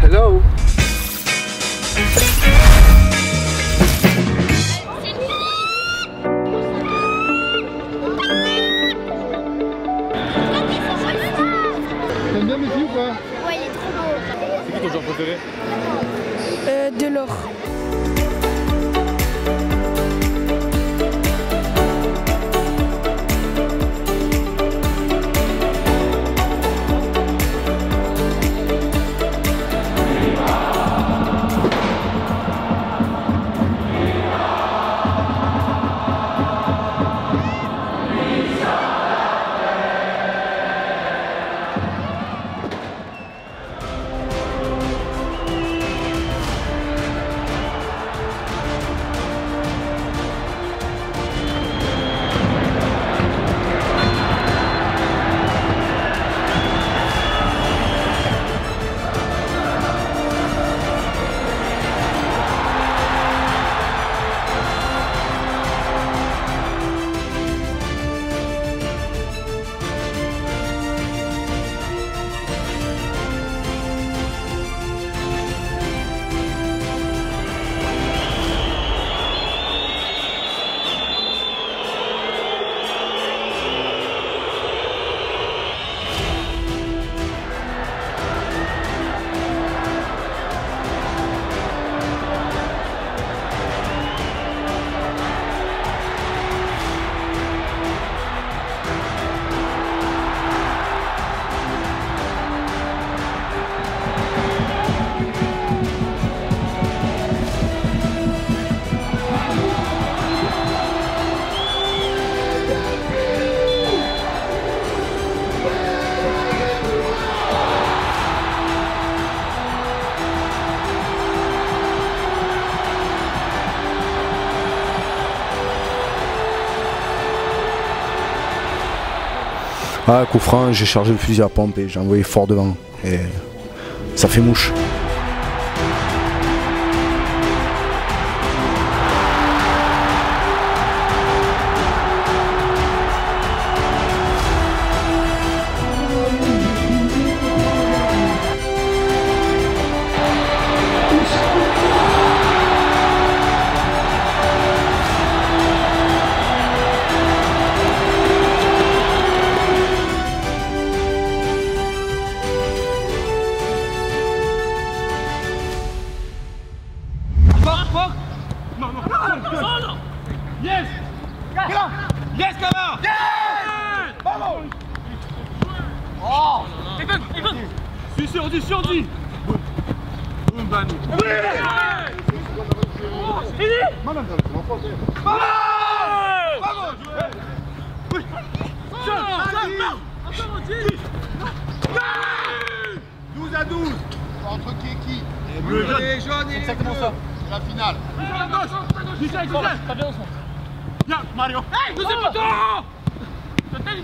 Hello. T'aimes bien Messi ou pas? Ouais, il est trop beau. C'est qui ton joueur préféré? Delors. Ah, coup franc, j'ai chargé le fusil à pompe et j'ai envoyé fort devant. Et ça fait mouche. Non, non, non. Yes. Yes, Kama. Yes. Vamos. Oh. Even. Si, on dit. Boum, Bani. Oui. Fini. Vamos. Oui. 12 à 12. Entre qui et qui? Les jaunes et exactement ça. C'est la finale. Gisèle. T'as bien ensemble. Viens, Mario. Hey, deuxième bouton. Vas-y.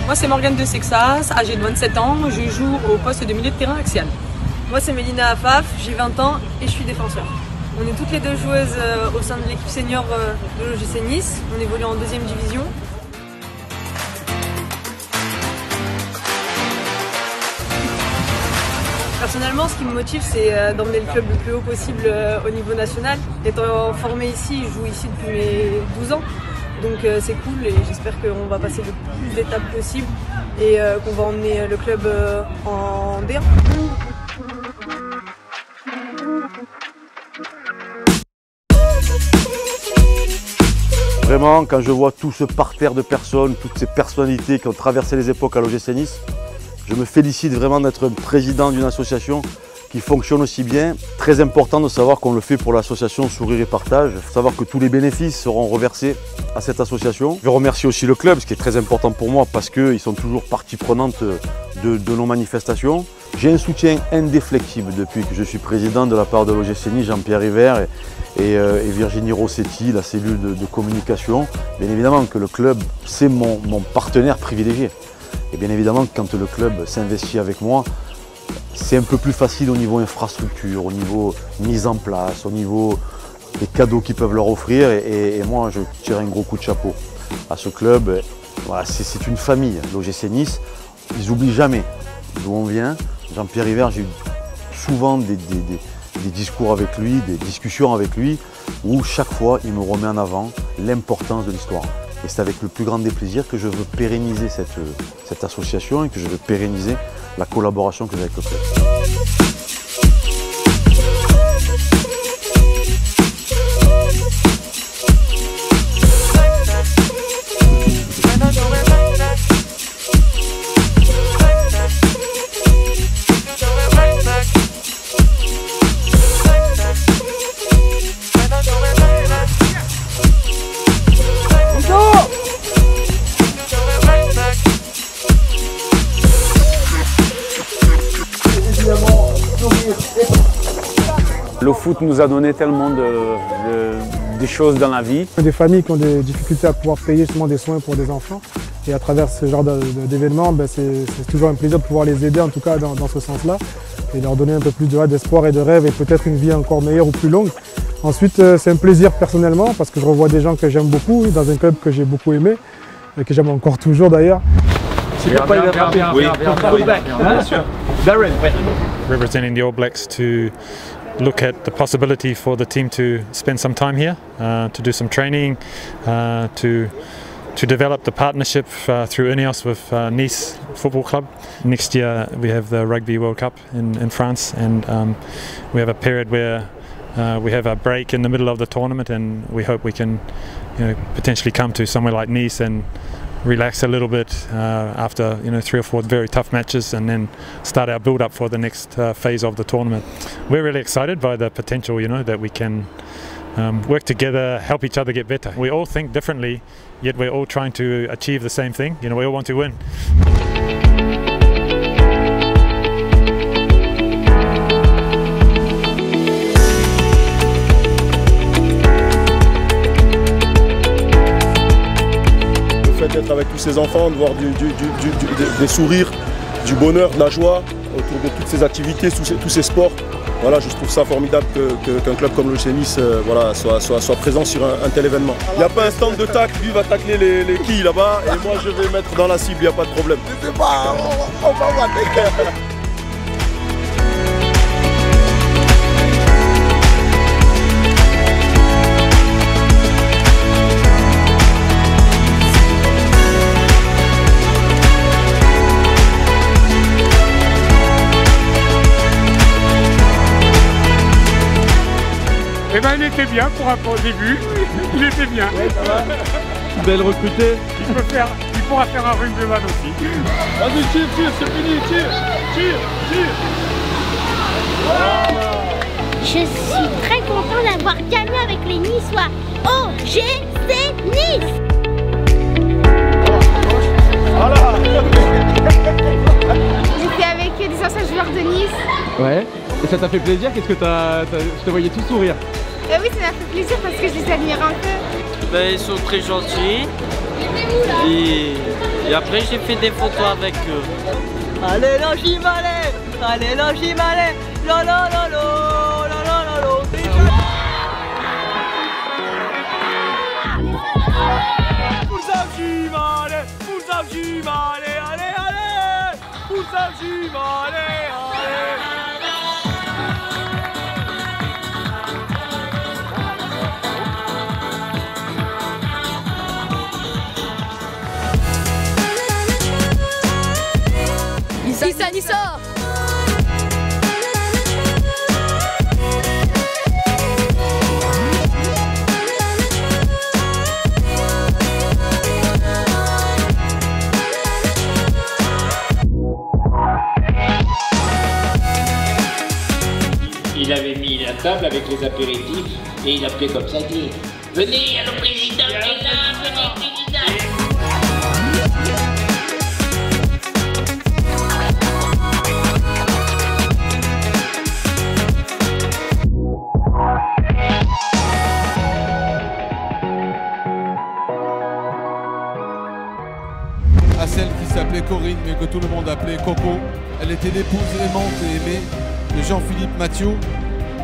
Moi c'est Morgane de Sexas, âgée de 27 ans, je joue au poste de milieu de terrain axial. Moi c'est Mélina Afaf, j'ai 20 ans et je suis défenseur. On est toutes les deux joueuses au sein de l'équipe senior de l'OGC Nice, on évolue en 2e division. Personnellement, ce qui me motive, c'est d'emmener le club le plus haut possible au niveau national. Étant formée ici, je joue ici depuis mes 12 ans. Donc c'est cool et j'espère qu'on va passer le plus d'étapes possible et qu'on va emmener le club en D1. Vraiment, quand je vois tout ce parterre de personnes, toutes ces personnalités qui ont traversé les époques à l'OGC Nice, je me félicite vraiment d'être président d'une association qui fonctionne aussi bien. Très important de savoir qu'on le fait pour l'association Sourire et Partage. Il faut savoir que tous les bénéfices seront reversés à cette association. Je remercie aussi le club, ce qui est très important pour moi parce qu'ils sont toujours partie prenante de nos manifestations. J'ai un soutien indéflectible depuis que je suis président de la part de l'OGC Nice, Jean-Pierre Hiver et Virginie Rossetti, la cellule de communication. Bien évidemment que le club, c'est mon partenaire privilégié. Et bien évidemment que quand le club s'investit avec moi, c'est un peu plus facile au niveau infrastructure, au niveau mise en place, au niveau des cadeaux qu'ils peuvent leur offrir. Et moi, je tire un gros coup de chapeau à ce club. Voilà, c'est une famille, l'OGC Nice. Ils n'oublient jamais d'où on vient. Jean-Pierre River, j'ai eu souvent des discours avec lui, des discussions avec lui, où chaque fois, il me remet en avant l'importance de l'histoire. Et c'est avec le plus grand des plaisirs que je veux pérenniser cette association et que je veux pérenniser la collaboration que j'ai avec le club. Le foot nous a donné tellement de choses dans la vie. Des familles qui ont des difficultés à pouvoir payer justement des soins pour des enfants. Et à travers ce genre d'événements, c'est toujours un plaisir de pouvoir les aider, en tout cas dans ce sens-là, et leur donner un peu plus d'espoir et de rêve et peut-être une vie encore meilleure ou plus longue. Ensuite, c'est un plaisir personnellement parce que je revois des gens que j'aime beaucoup, dans un club que j'ai beaucoup aimé, et que j'aime encore toujours d'ailleurs. Representing the All Blacks to look at the possibility for the team to spend some time here, to do some training, to develop the partnership through INEOS with Nice Football Club. Next year we have the Rugby World Cup in France, and we have a period where we have a break in the middle of the tournament, and we hope we can potentially come to somewhere like Nice and relax a little bit after 3 or 4 very tough matches, and then start our build up for the next phase of the tournament. We're really excited by the potential, that we can work together, help each other get better. We all think differently, yet we're all trying to achieve the same thing. We all want to win. D'être avec tous ces enfants, de voir des sourires, du bonheur, de la joie autour de toutes ces activités, tous ces sports. Voilà, je trouve ça formidable qu'un club comme l'OGC Nice soit présent sur un tel événement. Il n'y a pas un stand de tacle, lui va tacler les quilles là-bas et moi je vais mettre dans la cible, il n'y a pas de problème. Je sais pas, on va voir. Eh ben il était bien pour un début, il était bien. Ouais, ça va. Belle recrutée. Il pourra faire un rugbyman aussi. Vas-y, tire, c'est fini, tire. Je suis très content d'avoir gagné avec les Niçois. OGC Nice. Voilà. J'étais avec des anciens joueurs de Nice. Ouais. Et ça t'a fait plaisir? Qu'est-ce que je te voyais tout sourire. Oui, ça m'a fait plaisir parce que je les admire un peu. Ils sont très gentils. Et après, j'ai fait des photos avec eux. Allez là, Gimalet! Allez là, Gimalet! La la la la la la la la. Poussa Gimalet, allez, Poussa Gimalet, allez. Nissa. Il avait mis la table avec les apéritifs et il appelait comme ça, il dit « Venez, il y a le président qui est là, venez, président !» À celle qui s'appelait Corinne, mais que tout le monde appelait Coco. Elle était l'épouse aimante et aimée de Jean-Philippe Mathieu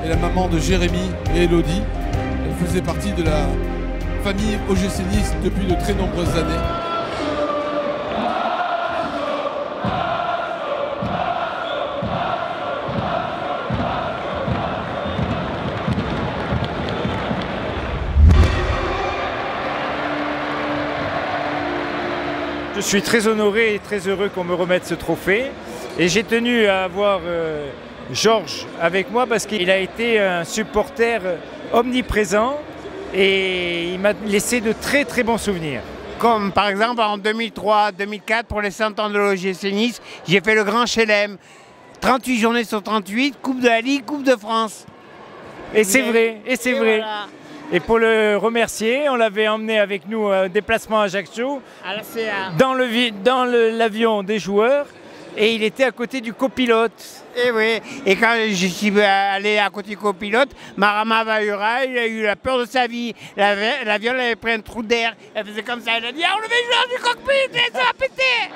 et la maman de Jérémy et Elodie. Elle faisait partie de la famille OGC Nice depuis de très nombreuses années. Je suis très honoré et très heureux qu'on me remette ce trophée. Et j'ai tenu à avoir Georges avec moi parce qu'il a été un supporter omniprésent et il m'a laissé de très très bons souvenirs. Comme par exemple en 2003-2004 pour les 100 ans de l'OGC Nice, j'ai fait le Grand Chelem. 38 journées sur 38, Coupe de la Ligue, Coupe de France. Et c'est vrai, et c'est vrai. Voilà. Et pour le remercier, on l'avait emmené avec nous un déplacement à Ajaccio, à la CA. dans l'avion des joueurs, et il était à côté du copilote. Et oui, et quand je suis allé à côté du copilote, Marama Vahura, il a eu la peur de sa vie. L'avion avait pris un trou d'air, elle faisait comme ça, elle a dit « enlevez le joueur du cockpit, ça va péter !»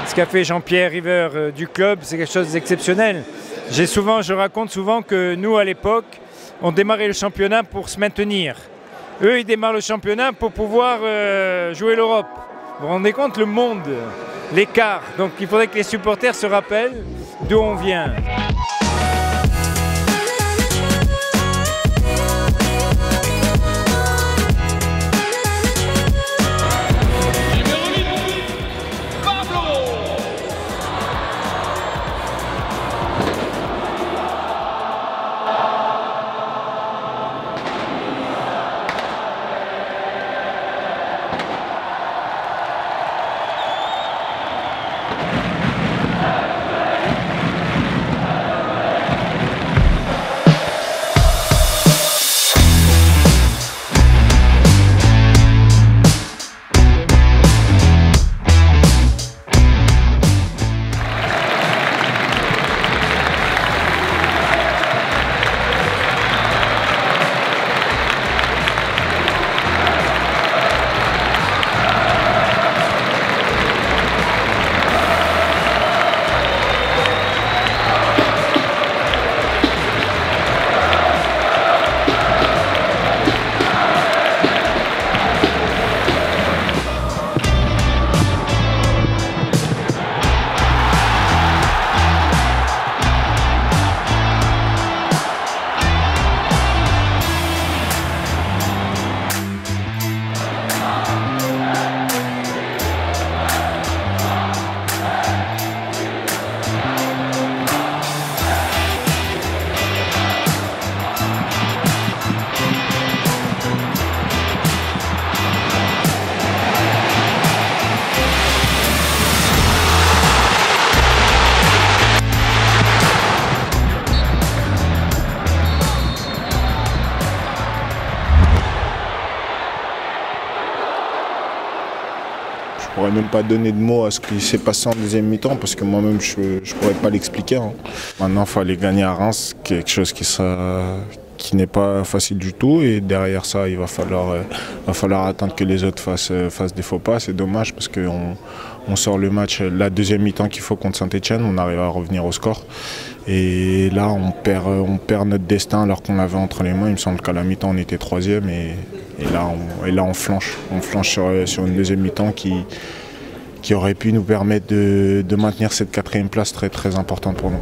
Ce qu'a fait Jean-Pierre River du club, c'est quelque chose d'exceptionnel. Je raconte souvent que nous, à l'époque, on démarrait le championnat pour se maintenir. Eux, ils démarrent le championnat pour pouvoir jouer l'Europe. Vous vous rendez compte, le monde, l'écart. Donc il faudrait que les supporters se rappellent d'où on vient. Je ne pourrais même pas donner de mots à ce qui s'est passé en deuxième mi-temps parce que moi-même je ne pourrais pas l'expliquer. Hein. Maintenant il fallait gagner à Reims, quelque chose qui n'est pas facile du tout, et derrière ça il va falloir attendre que les autres fassent des faux pas. C'est dommage parce qu'on sort le match, la deuxième mi-temps qu'il faut contre Saint-Etienne, on arrive à revenir au score. Et là on perd notre destin alors qu'on l'avait entre les mains. Il me semble qu'à la mi-temps on était troisième et là on flanche sur une deuxième mi-temps qui aurait pu nous permettre de maintenir cette quatrième place très très importante pour nous.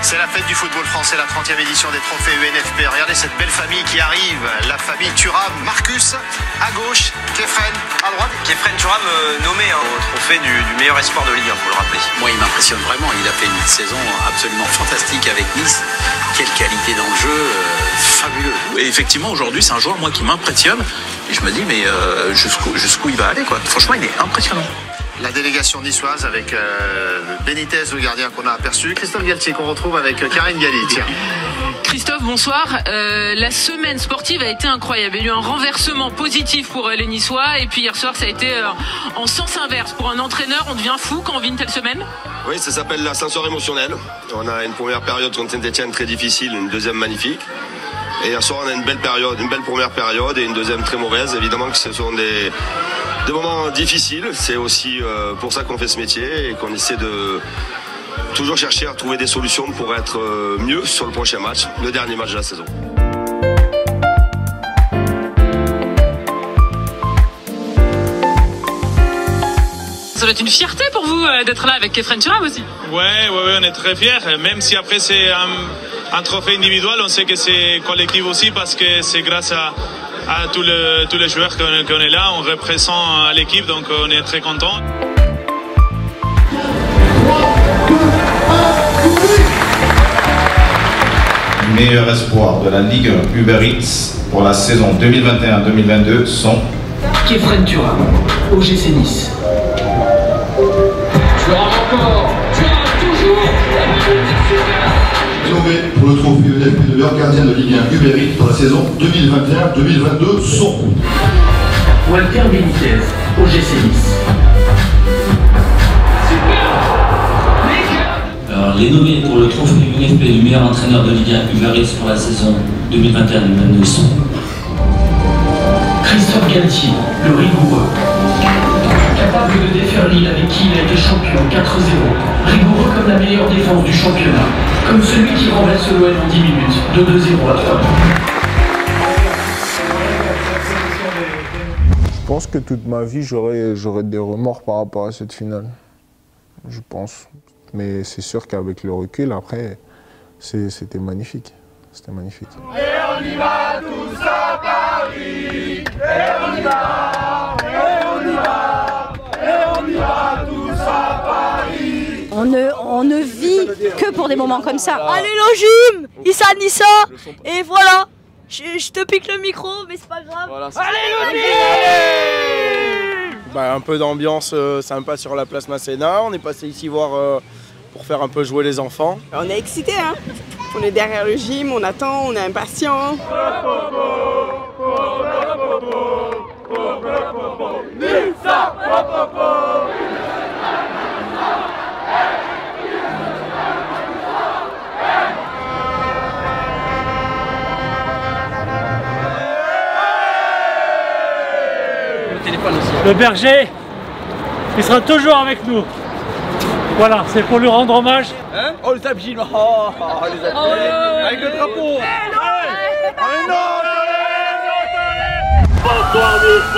C'est la fête du football français, la 30e édition des trophées UNFP. Regardez cette belle famille qui arrive, la famille Thuram, Marcus à gauche, Kefren à droite. Kefren Thuram nommé au trophée du meilleur espoir de Ligue 1, faut le rappeler. Moi il m'impressionne vraiment, il a fait une saison absolument fantastique avec Nice. Quelle qualité dans le jeu, fabuleux. Et effectivement aujourd'hui c'est un joueur moi qui m'impressionne et je me dis mais jusqu'où il va aller quoi. Franchement il est impressionnant. La délégation niçoise avec Benitez, le gardien qu'on a aperçu. Christophe Galtier qu'on retrouve avec Karine Galli. Tiens. Christophe, bonsoir. La semaine sportive a été incroyable. Il y a eu un renversement positif pour les Niçois et puis hier soir ça a été en sens inverse. Pour un entraîneur, on devient fou quand on vit une telle semaine? Oui, ça s'appelle l'ascenseur émotionnel. On a une première période contre Saint-Etienne très difficile, une deuxième magnifique. Et hier soir, on a une belle période, une belle première période et une deuxième très mauvaise. Évidemment que ce sont des moments difficiles. C'est aussi pour ça qu'on fait ce métier et qu'on essaie de toujours chercher à trouver des solutions pour être mieux sur le prochain match, le dernier match de la saison. Ça doit être une fierté pour vous d'être là avec Kefren Turam aussi. Ouais, on est très fiers. Même si après c'est un trophée individuel, on sait que c'est collectif aussi parce que c'est grâce à tous les joueurs qu'on est là. On représente l'équipe, donc on est très contents. Meilleur espoir de la Ligue 1 Uber Eats pour la saison 2021-2022 sont Kefren Turam, OGC Nice. Turam encore, Turam toujours. Nommé pour le trophée UNFP de meilleur gardien de Ligue 1 Uber Eats pour la saison 2021-2022 sont Walter Benitez, OGC Nice. Alors, les nommés pour le trophée UNFP du meilleur entraîneur de Ligue 1 Uber Eats pour la saison 2021-2022 sont Christophe Galtier, le rigoureux. Capable de défaire Lille avec qui il a été champion 4-0. Rigoureux comme la meilleure défense du championnat. Comme celui qui renverse l'OL en 10 minutes, de 2-0 à 3. Je pense que toute ma vie, j'aurais des remords par rapport à cette finale. Je pense. Mais c'est sûr qu'avec le recul, après, c'était magnifique. C'était magnifique. Et on y va tous à Paris. Et on y va, et on y va, et on y va tous à Paris. On ne vit que pour des moments comme ça. Allez l'Ojum, Issa Nissa, et voilà. Je te pique le micro, mais c'est pas grave. Voilà, allez l'Ojum. Un peu d'ambiance sympa sur la place Masséna. On est passé ici voir pour faire un peu jouer les enfants. On est excités, hein. On est derrière le gym, on attend, on est impatients. Le berger, il sera toujours avec nous. Voilà, c'est pour lui rendre hommage. Hein? Oh le tape Gilles, les avec le drapeau. Allez, non. Bonsoir Nice.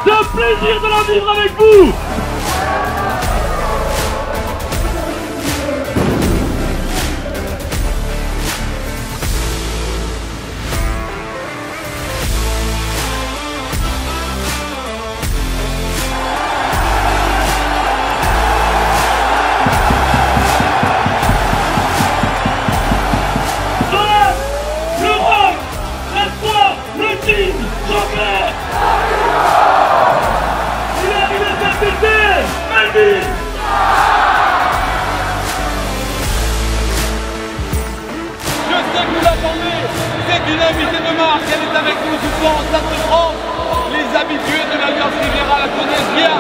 C'est un plaisir de la vivre avec vous. C'est une invitée de marque, elle est avec nous ce soir en Stade de France. Les habitués de l'Alliance Riviera la connaissent bien.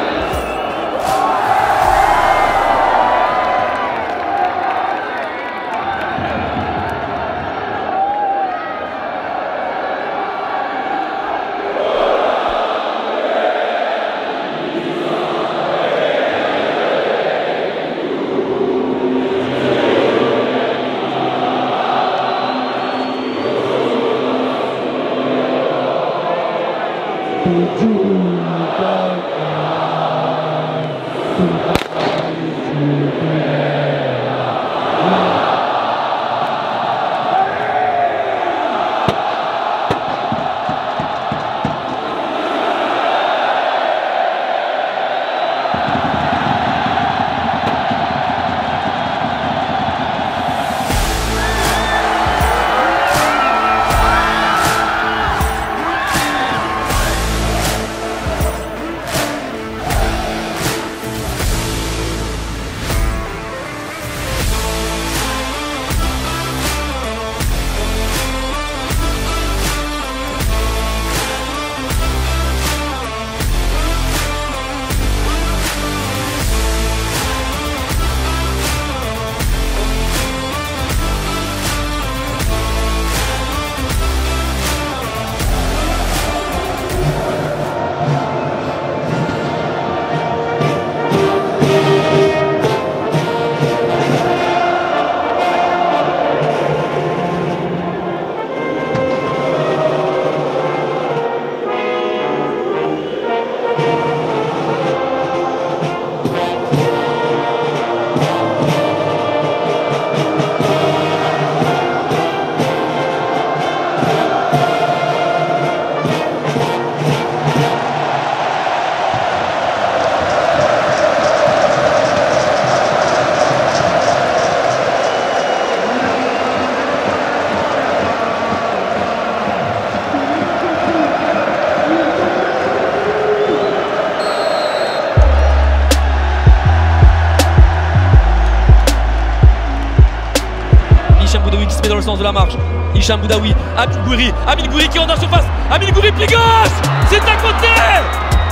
Hicham Boudaoui qui se met dans le sens de la marche. Hicham Boudaoui, Amine Gouiri qui rentre dans la surface. Amine Gouiri, pli gauche. C'est à côté.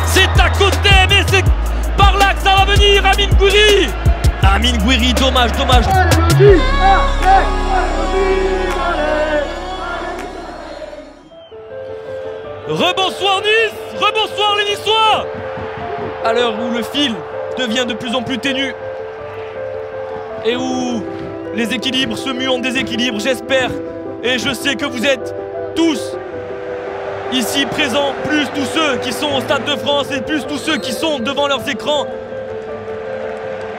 C'est à côté, mais c'est par là que ça va venir. Amine Gouiri, dommage. Rebonsoir Nice, rebonsoir les Niçois. À l'heure où le fil devient de plus en plus ténu et où les équilibres se muent en déséquilibre, j'espère et je sais que vous êtes tous ici présents, plus tous ceux qui sont au Stade de France et plus tous ceux qui sont devant leurs écrans,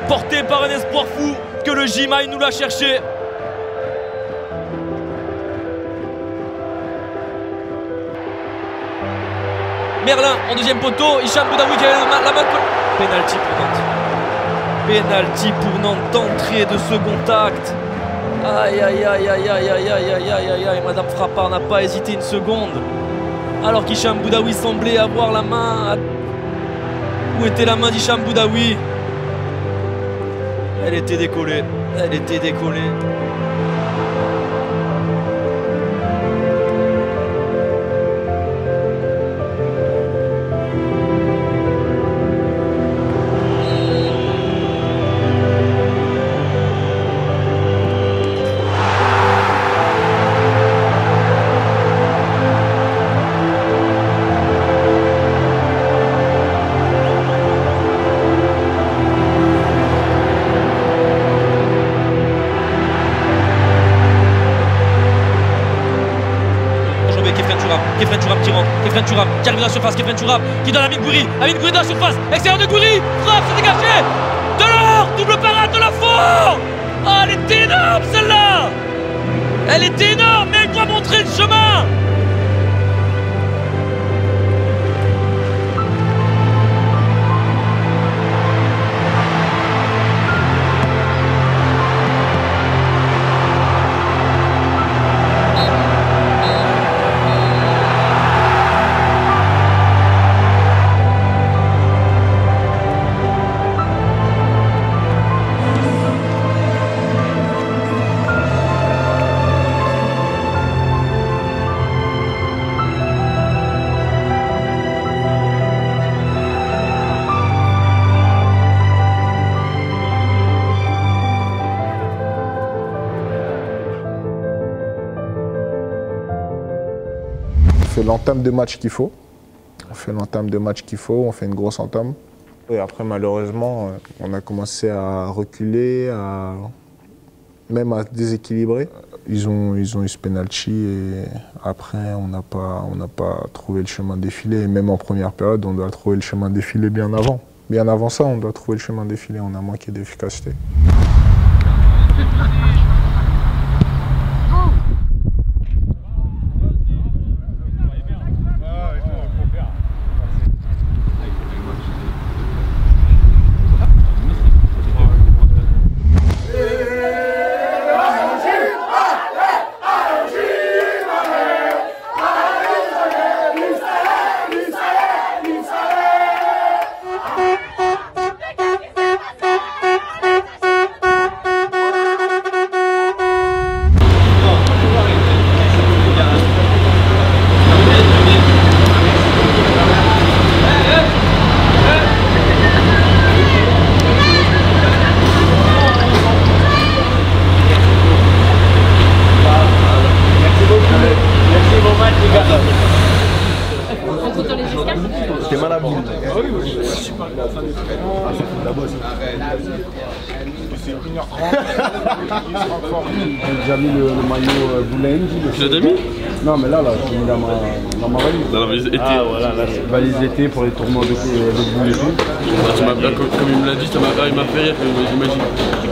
portés par un espoir fou que le gym aille nous l'a cherché. Merlin en deuxième poteau, Hicham Boudaoui qui avait la main. Pénalty pour Nantes. Pénalty pour Nantes d'entrée de second acte. Aïe. Madame Frappard n'a pas hésité une seconde. Alors qu'Hicham Boudaoui semblait avoir la main. Où était la main d'Hicham Boudaoui? Elle était décollée. Kefren Turam qui arrive dans la surface, Kefren Turam qui donne à Amine Gouiri dans la surface, extérieur de Gouiri, frappe, c'est dégagé, Delors, double parade de la fond. Oh, elle était énorme celle-là. Elle était énorme, mais elle doit montrer le chemin. On fait l'entame de match qu'il faut. On fait une grosse entame. Et après, malheureusement, on a commencé à reculer, même à déséquilibrer. Ils ont eu ce penalty et après, on n'a pas trouvé le chemin défilé. Et même en première période, on doit trouver le chemin défilé bien avant. Bien avant ça, on doit trouver le chemin défilé. On a manqué d'efficacité. C'était mal à bout. J'ai déjà mis le maillot Boulengi. Tu l'as déjà mis? Non, mais là, j'ai mis dans ma valise. Dans la valise été. Ah, voilà, là, c'est valise été pour les tournois de boule et tout. Comme il me l'a dit, il m'a fait rire, j'imagine.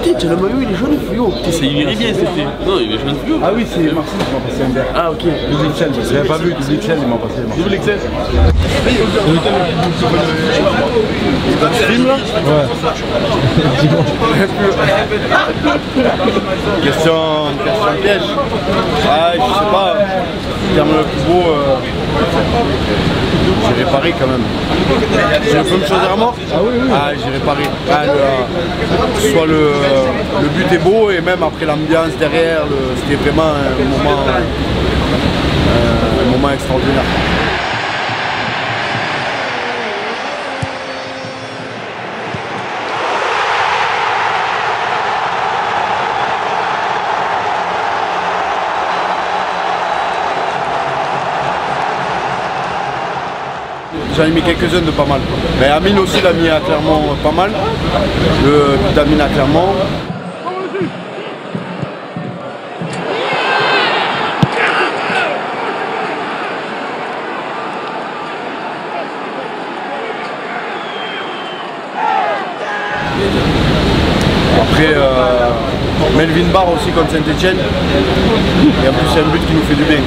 Putain, le maillot, il est jaune fluo. Il irait bien cet été. Non, il est jaune fluo. Ah oui, c'est Marseille qui m'a passé un verre. Ah, ok. Double XL, je l'avais pas vu, double XL, il m'a passé. Double XL. Tu filmes là? Ouais. Question piège. Ah, je sais pas. Le terme le plus beau. J'irai Paris quand même. Tu peux me choisir à mort? Ah oui, oui. Ah, j'irai Paris. Ah, soit le but est beau et même après l'ambiance derrière, c'était vraiment un moment extraordinaire. J'en ai mis quelques-uns de pas mal. Mais Amine aussi l'a mis à Clermont pas mal. Le but d'Amine à Clermont. Après, Melvin Barr aussi contre Saint-Etienne. Et en plus, c'est un but qui nous fait du bien.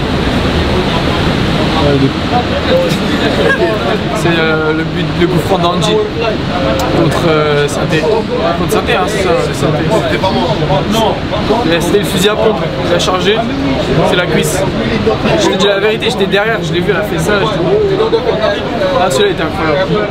C'est le coup franc d'Angie contre Saint-Étienne. Contre Saint-Étienne, hein, c'est ça. C'était pas moi. Non, c'était le fusil à pompe. Il a chargé, c'est la cuisse. Je te dis la vérité, j'étais derrière, je l'ai vu, elle a fait ça. Ah, celui-là était incroyable.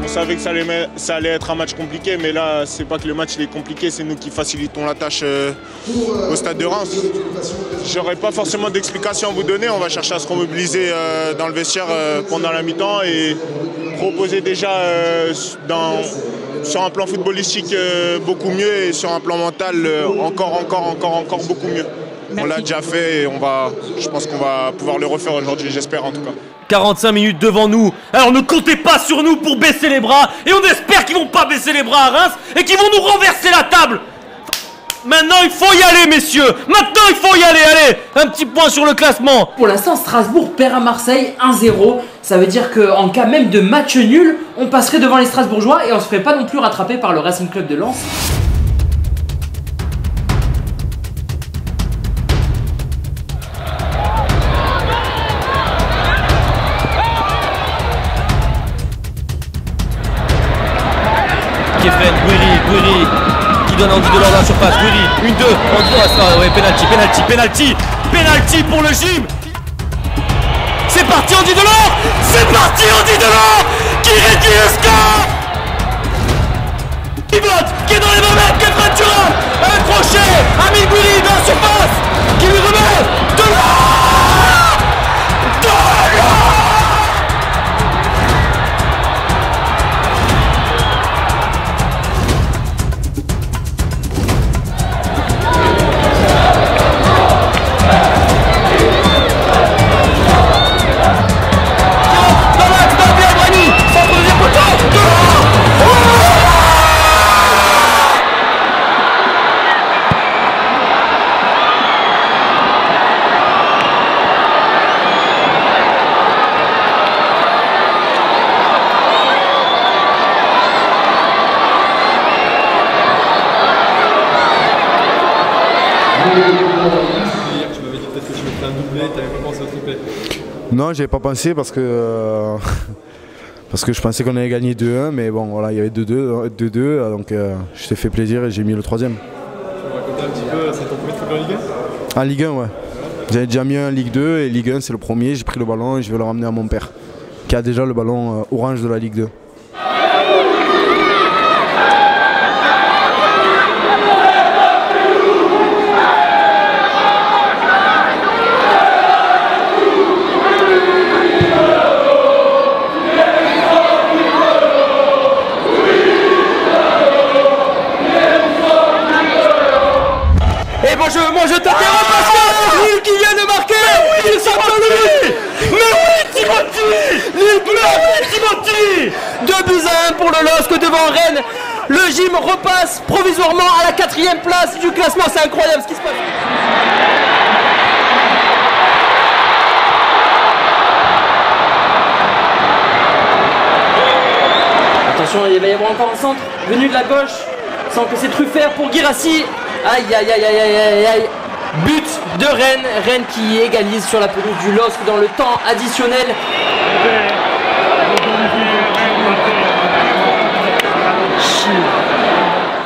On savait que ça allait être un match compliqué, mais là, c'est pas que le match est compliqué, c'est nous qui facilitons la tâche au stade de Reims. J'aurais pas forcément d'explication à vous donner, on va chercher à se remobiliser dans le vestiaire pendant la mi-temps et proposer déjà sur un plan footballistique beaucoup mieux et sur un plan mental encore beaucoup mieux. On l'a déjà fait et je pense qu'on va pouvoir le refaire aujourd'hui, j'espère en tout cas. 45 minutes devant nous, alors ne comptez pas sur nous pour baisser les bras, et on espère qu'ils vont pas baisser les bras à Reims, et qu'ils vont nous renverser la table. Maintenant il faut y aller messieurs, maintenant il faut y aller, allez, un petit point sur le classement. Pour l'instant Strasbourg perd à Marseille 1-0, ça veut dire qu'en cas même de match nul, on passerait devant les Strasbourgeois et on se ferait pas non plus rattraper par le Racing Club de Lens. Kefren, Gouiri, qui donne Andy Delors dans la surface, Gouiri, 1-2, Andy passe, ouais, penalty pour le gym. C'est parti Andy Delors, qui réduit le score. Pivote, qui est dans les 20 mètres, Kefren Thuram, un crochet, Amine Gouiri dans la surface, qui lui remet, Delors. Non, j'avais pas pensé parce que je pensais qu'on allait gagner 2-1, mais bon, voilà, il y avait 2-2, donc je t'ai fait plaisir et j'ai mis le 3e. Tu me raconter un petit peu, c'est ton premier truc en Ligue 1 ? En Ligue 1, ouais. J'avais déjà mis un Ligue 2 et Ligue 1 c'est le premier, j'ai pris le ballon et je vais le ramener à mon père, qui a déjà le ballon orange de la Ligue 2. Moi je t'interromps parce que Lille qui vient de marquer. Mais oui, Timothy. Lille Timothy. 2-1 pour le LOSC devant Rennes. Le gym repasse provisoirement à la 4e place du classement. C'est incroyable ce qui se passe. Attention, il va y avoir encore un centre venu de la gauche. Sans que c'est Truffert pour Guirassy. Aïe aïe aïe aïe aïe aïe. But de Rennes. Rennes qui égalise sur la pelouse du LOSC dans le temps additionnel.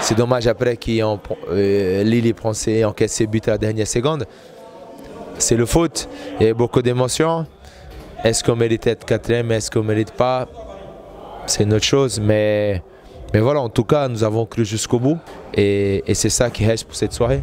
C'est dommage après Lille encaisse ses buts à la dernière seconde. C'est le foot. Il y a beaucoup d'émotions. Est-ce qu'on mérite d'être 4e? Est-ce qu'on ne mérite pas? C'est une autre chose. Mais voilà, en tout cas, nous avons cru jusqu'au bout et c'est ça qui reste pour cette soirée.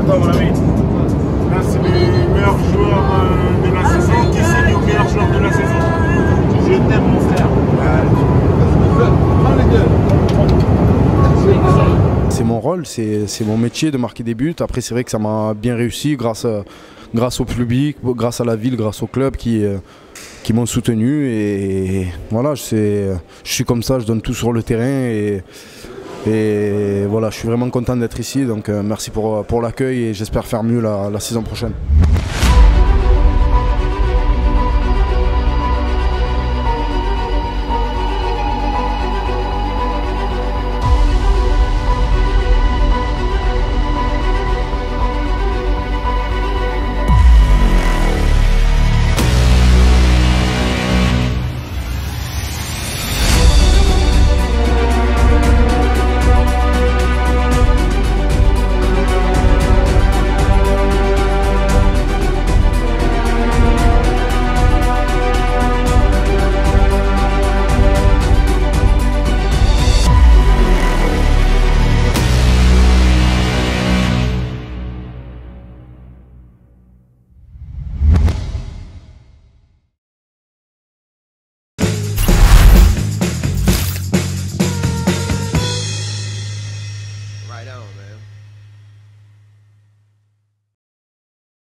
Attends mon ami, là c'est le meilleur joueur de la saison qui signe au meilleur joueur de la saison. Je t'aime mon frère. C'est mon rôle, c'est mon métier de marquer des buts. Après c'est vrai que ça m'a bien réussi grâce au public, grâce à la ville, grâce au club qui m'ont soutenu. Et voilà, je suis comme ça, je donne tout sur le terrain. Et voilà, je suis vraiment content d'être ici, donc merci pour l'accueil et j'espère faire mieux la saison prochaine.